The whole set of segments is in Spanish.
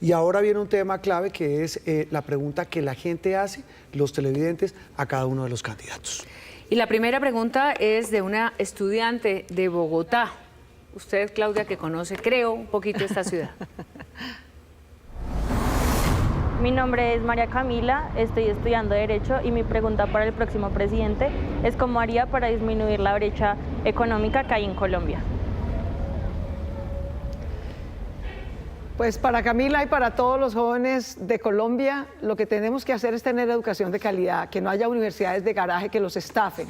Y ahora viene un tema clave que es la pregunta que la gente hace, los televidentes, a cada uno de los candidatos. Y la primera pregunta es de una estudiante de Bogotá. Usted, Claudia, que conoce, creo, un poquito esta ciudad. Mi nombre es María Camila, estoy estudiando Derecho y mi pregunta para el próximo presidente es cómo haría para disminuir la brecha económica que hay en Colombia. Pues para Camila y para todos los jóvenes de Colombia, lo que tenemos que hacer es tener educación de calidad, que no haya universidades de garaje que los estafen.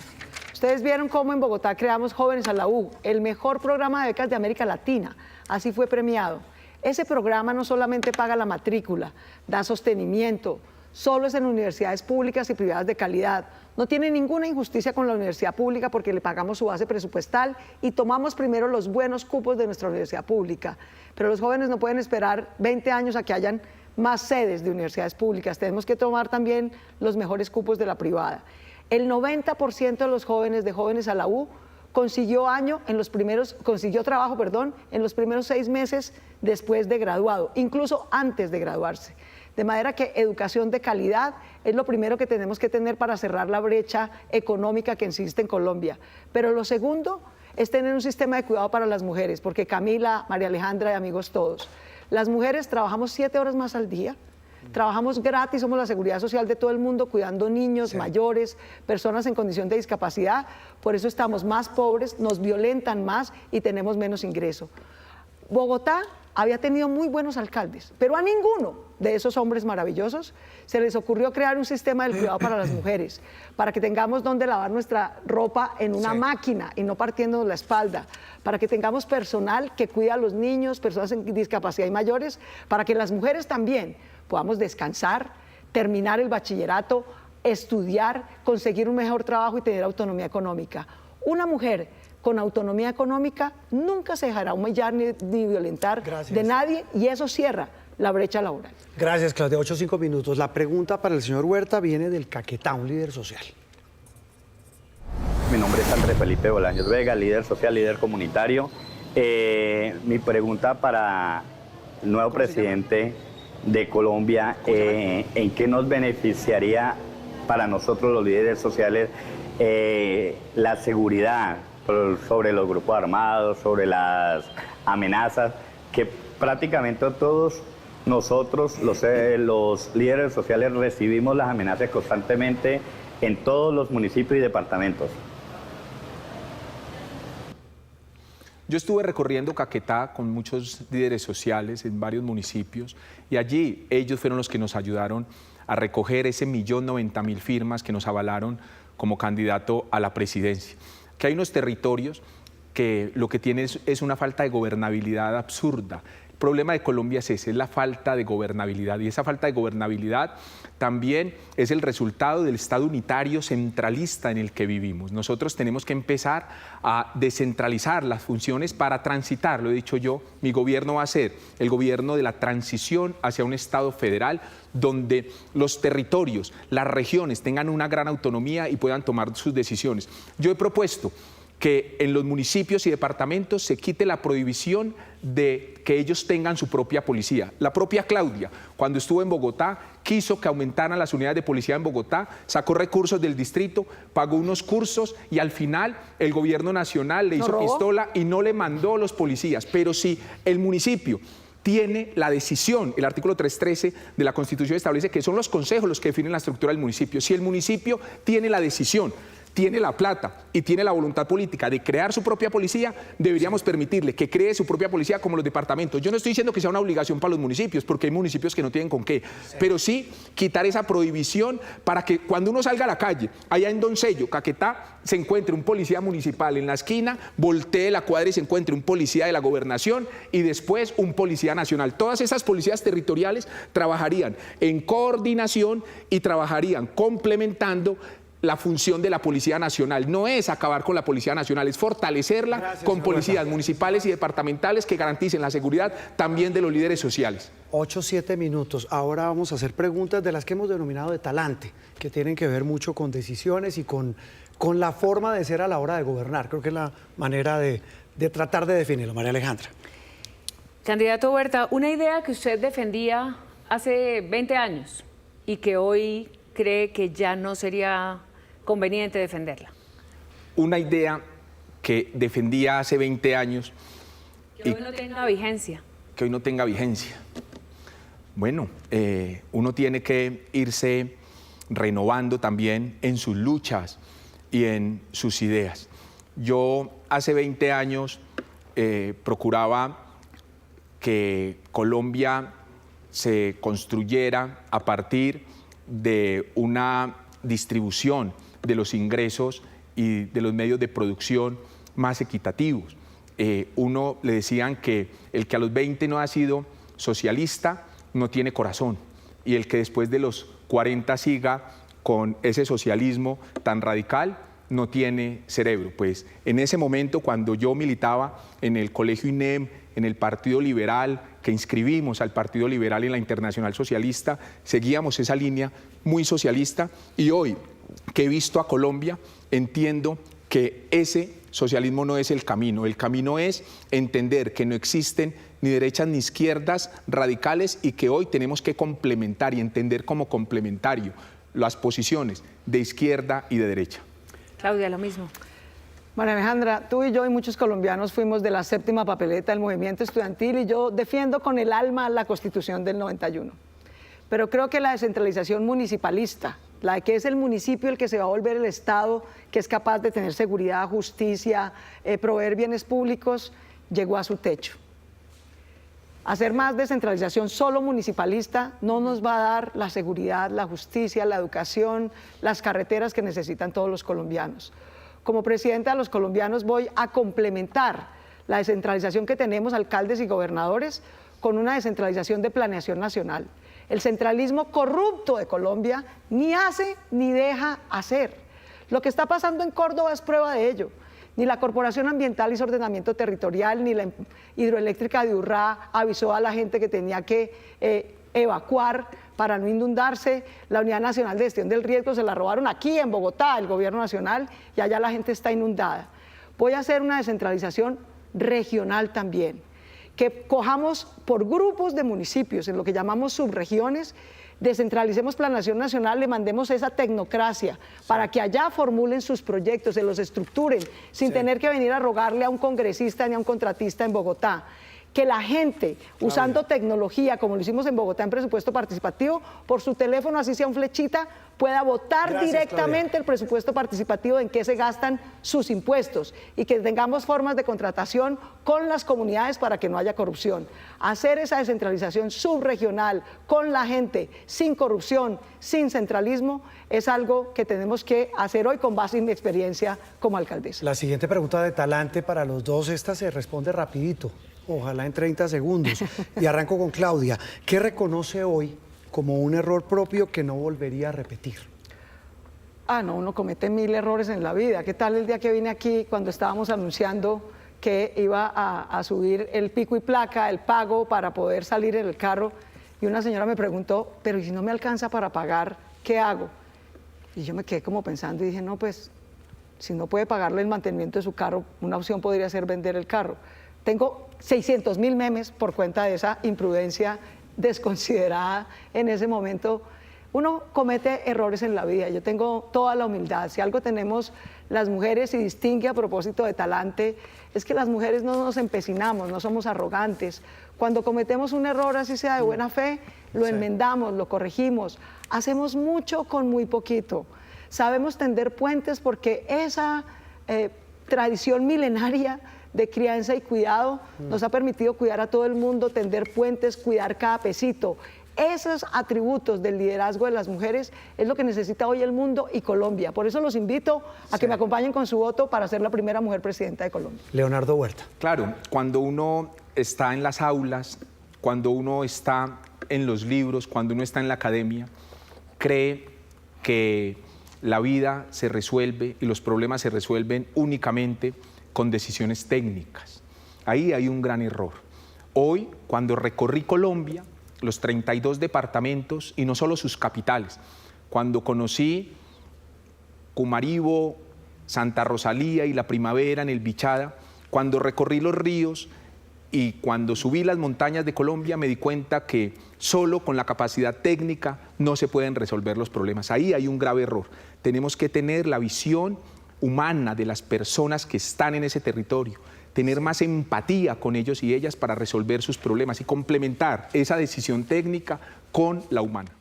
Ustedes vieron cómo en Bogotá creamos Jóvenes a la U, el mejor programa de becas de América Latina, así fue premiado. Ese programa no solamente paga la matrícula, da sostenimiento, solo es en universidades públicas y privadas de calidad. No tiene ninguna injusticia con la universidad pública porque le pagamos su base presupuestal y tomamos primero los buenos cupos de nuestra universidad pública. Pero los jóvenes no pueden esperar 20 años a que hayan más sedes de universidades públicas. Tenemos que tomar también los mejores cupos de la privada. El 90% de los jóvenes de Jóvenes a la U consiguió trabajo en los primeros 6 meses después de graduado, incluso antes de graduarse. De manera que educación de calidad es lo primero que tenemos que tener para cerrar la brecha económica que existe en Colombia. Pero lo segundo es tener un sistema de cuidado para las mujeres, porque Camila, María Alejandra y amigos todos, las mujeres trabajamos 7 horas más al día, trabajamos gratis, somos la seguridad social de todo el mundo, cuidando niños, mayores, personas en condición de discapacidad, por eso estamos más pobres, nos violentan más y tenemos menos ingreso. Bogotá había tenido muy buenos alcaldes, pero a ninguno de esos hombres maravillosos se les ocurrió crear un sistema del cuidado para las mujeres, para que tengamos donde lavar nuestra ropa en una máquina y no partiéndonos la espalda, para que tengamos personal que cuida a los niños, personas en discapacidad y mayores, para que las mujeres también podamos descansar, terminar el bachillerato, estudiar, conseguir un mejor trabajo y tener autonomía económica. Una mujer con autonomía económica nunca se dejará humillar ni violentar de nadie y eso cierra la brecha laboral. Gracias, Claudia. 8-5 minutos. La pregunta para el señor Huerta viene del Caquetá, un líder social. Mi nombre es Andrés Felipe Bolaños Vega, líder social, líder comunitario. Mi pregunta para el nuevo presidente de Colombia, ¿en qué nos beneficiaría para nosotros los líderes sociales la seguridad sobre los grupos armados, sobre las amenazas, que prácticamente todos nosotros, los líderes sociales, recibimos las amenazas constantemente en todos los municipios y departamentos? Yo estuve recorriendo Caquetá con muchos líderes sociales en varios municipios y allí ellos fueron los que nos ayudaron a recoger ese 1.090.000 firmas que nos avalaron como candidato a la presidencia. Que hay unos territorios que lo que tienen es una falta de gobernabilidad absurda. El problema de Colombia es ese, es la falta de gobernabilidad, y esa falta de gobernabilidad también es el resultado del Estado unitario centralista en el que vivimos. Nosotros tenemos que empezar a descentralizar las funciones para transitar, lo he dicho yo, mi gobierno va a ser el gobierno de la transición hacia un Estado federal donde los territorios, las regiones tengan una gran autonomía y puedan tomar sus decisiones. Yo he propuesto que en los municipios y departamentos se quite la prohibición de que ellos tengan su propia policía. La propia Claudia, cuando estuvo en Bogotá, quiso que aumentaran las unidades de policía en Bogotá, sacó recursos del distrito, pagó unos cursos y al final el gobierno nacional le hizo pistola y no le mandó los policías. Pero si el municipio tiene la decisión, el artículo 313 de la Constitución establece que son los consejos los que definen la estructura del municipio. Si el municipio tiene la decisión, tiene la plata y tiene la voluntad política de crear su propia policía, deberíamos permitirle que cree su propia policía como los departamentos. Yo no estoy diciendo que sea una obligación para los municipios, porque hay municipios que no tienen con qué, pero sí quitar esa prohibición para que cuando uno salga a la calle, allá en Doncello, Caquetá, se encuentre un policía municipal en la esquina, voltee la cuadra y se encuentre un policía de la gobernación y después un policía nacional. Todas esas policías territoriales trabajarían en coordinación y trabajarían complementando la función de la Policía Nacional. No es acabar con la Policía Nacional, es fortalecerla con policías municipales y departamentales que garanticen la seguridad también de los líderes sociales. 8-7 minutos. Ahora vamos a hacer preguntas de las que hemos denominado de talante, que tienen que ver mucho con decisiones y con la forma de ser a la hora de gobernar. Creo que es la manera de tratar de definirlo. María Alejandra. Candidato Huerta, una idea que usted defendía hace 20 años y que hoy cree que ya no sería conveniente defenderla. Una idea que defendía hace 20 años que hoy no tenga vigencia. Que hoy no tenga vigencia. Bueno, uno tiene que irse renovando también en sus luchas y en sus ideas. Yo hace 20 años procuraba que Colombia se construyera a partir de una distribución de los ingresos y de los medios de producción más equitativos. Uno le decían que el que a los 20 no ha sido socialista no tiene corazón, y el que después de los 40 siga con ese socialismo tan radical no tiene cerebro. Pues en ese momento, cuando yo militaba en el Colegio INEM, en el Partido Liberal, que inscribimos al Partido Liberal en la Internacional Socialista, seguíamos esa línea muy socialista, y hoy que he visto a Colombia, entiendo que ese socialismo no es el camino es entender que no existen ni derechas ni izquierdas radicales, y que hoy tenemos que complementar y entender como complementario las posiciones de izquierda y de derecha. Claudia, lo mismo. María Alejandra, tú y yo y muchos colombianos fuimos de la séptima papeleta del movimiento estudiantil, y yo defiendo con el alma la Constitución del 91. Pero creo que la descentralización municipalista, la de que es el municipio el que se va a volver el Estado, que es capaz de tener seguridad, justicia, proveer bienes públicos, llegó a su techo. Hacer más descentralización solo municipalista no nos va a dar la seguridad, la justicia, la educación, las carreteras que necesitan todos los colombianos. Como presidenta de los colombianos voy a complementar la descentralización que tenemos, alcaldes y gobernadores, con una descentralización de planeación nacional. El centralismo corrupto de Colombia ni hace ni deja hacer. Lo que está pasando en Córdoba es prueba de ello. Ni la Corporación Ambiental hizo ordenamiento territorial, ni la hidroeléctrica de Urrá avisó a la gente que tenía que evacuar para no inundarse. La Unidad Nacional de Gestión del Riesgo se la robaron aquí en Bogotá, el gobierno nacional, y allá la gente está inundada. Voy a hacer una descentralización regional también, que cojamos por grupos de municipios, en lo que llamamos subregiones, descentralicemos planeación nacional, le mandemos esa tecnocracia para que allá formulen sus proyectos, se los estructuren, sin tener que venir a rogarle a un congresista ni a un contratista en Bogotá. Que la gente, usando tecnología, como lo hicimos en Bogotá en presupuesto participativo, por su teléfono, así sea un flechita, pueda votar directamente el presupuesto participativo en qué se gastan sus impuestos, y que tengamos formas de contratación con las comunidades para que no haya corrupción. Hacer esa descentralización subregional con la gente, sin corrupción, sin centralismo, es algo que tenemos que hacer hoy con base en mi experiencia como alcaldesa. La siguiente pregunta de talante para los dos, esta se responde rapidito, ojalá en 30 segundos. Y arranco con Claudia. ¿Qué reconoce hoy como un error propio que no volvería a repetir? No, uno comete 1000 errores en la vida. ¿Qué tal el día que vine aquí cuando estábamos anunciando que iba a subir el pico y placa, el pago para poder salir en el carro? Y una señora me preguntó, pero ¿y si no me alcanza para pagar, qué hago? Y yo me quedé como pensando y dije, no, pues si no puede pagarle el mantenimiento de su carro, una opción podría ser vender el carro. Tengo 600.000 memes por cuenta de esa imprudencia desconsiderada en ese momento. Uno comete errores en la vida, yo tengo toda la humildad. Si algo tenemos las mujeres y distingue a propósito de talante, es que las mujeres no nos empecinamos, no somos arrogantes. Cuando cometemos un error, así sea de buena fe, lo enmendamos, lo corregimos. Hacemos mucho con muy poquito. Sabemos tender puentes porque esa tradición milenaria de crianza y cuidado nos ha permitido cuidar a todo el mundo, tender puentes, cuidar cada pesito. Esos atributos del liderazgo de las mujeres es lo que necesita hoy el mundo y Colombia. Por eso los invito a que me acompañen con su voto para ser la primera mujer presidenta de Colombia. Leonardo Huerta. Claro, cuando uno está en las aulas, cuando uno está en los libros, cuando uno está en la academia, cree que la vida se resuelve y los problemas se resuelven únicamente con decisiones técnicas. Ahí hay un gran error. Hoy, cuando recorrí Colombia, los 32 departamentos y no solo sus capitales, cuando conocí Cumaribo, Santa Rosalía y La Primavera en el Bichada, cuando recorrí los ríos, Y cuando subí las montañas de Colombia me di cuenta que solo con la capacidad técnica no se pueden resolver los problemas. Ahí hay un grave error. Tenemos que tener la visión humana de las personas que están en ese territorio, tener más empatía con ellos y ellas para resolver sus problemas y complementar esa decisión técnica con la humana.